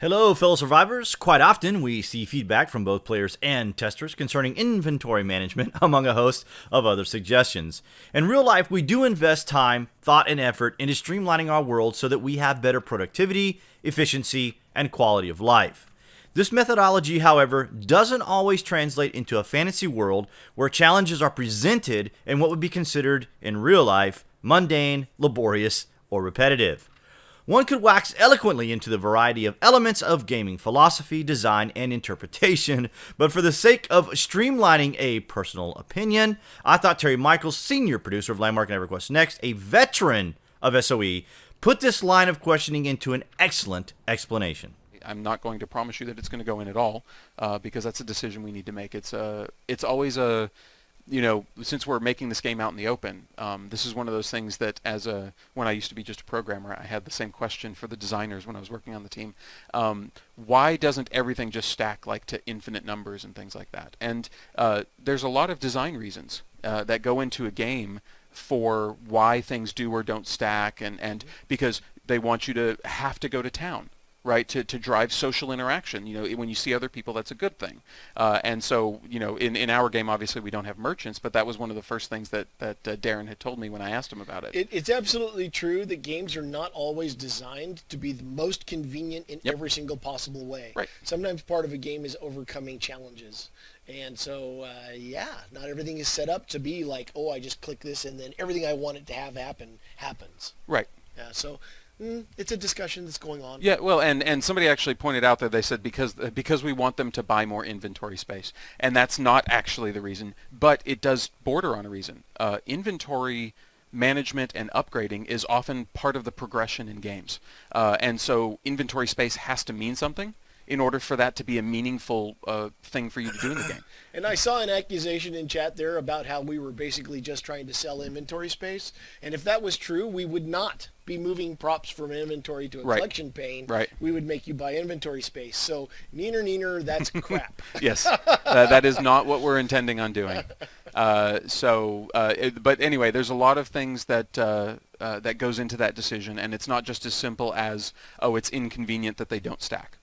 Hello, fellow survivors. Quite often, we see feedback from both players and testers concerning inventory management, among a host of other suggestions. In real life, we do invest time, thought, and effort into streamlining our world so that we have better productivity, efficiency, and quality of life. This methodology, however, doesn't always translate into a fantasy world where challenges are presented in what would be considered, in real life, mundane, laborious, or repetitive. One could wax eloquently into the variety of elements of gaming philosophy, design, and interpretation, but for the sake of streamlining a personal opinion, I thought Terry Michaels, senior producer of Landmark and EverQuest Next, a veteran of SOE, put this line of questioning into an excellent explanation. I'm not going to promise you that it's going to go in at all, because that's a decision we need to make. It's always a, since we're making this game out in the open, this is one of those things that when I used to be just a programmer, I had the same question for the designers when I was working on the team. Why doesn't everything just stack like to infinite numbers and things like that? And there's a lot of design reasons that go into a game for why things do or don't stack, and because they want you to have to go to town, right, to drive social interaction. When you see other people, that's a good thing. And so, in our game, obviously, we don't have merchants, but that was one of the first things that Darren had told me when I asked him about it. It's absolutely true that games are not always designed to be the most convenient in every single possible way. Right. Sometimes part of a game is overcoming challenges. And so, not everything is set up to be like, oh, I just click this and then everything I want it to have happen happens. Right. Yeah, so it's a discussion that's going on. Yeah, well, and somebody actually pointed out that they said because we want them to buy more inventory space, and that's not actually the reason, but it does border on a reason. Inventory management and upgrading is often part of the progression in games, and so inventory space has to mean something in order for that to be a meaningful thing for you to do in the game. And I saw an accusation in chat there about how we were basically just trying to sell inventory space. And if that was true, we would not be moving props from inventory to a collection pane. Right. We would make you buy inventory space. So, neener, that's crap. Yes, that is not what we're intending on doing. But anyway, there's a lot of things that that goes into that decision, and it's not just as simple as, oh, it's inconvenient that they don't stack.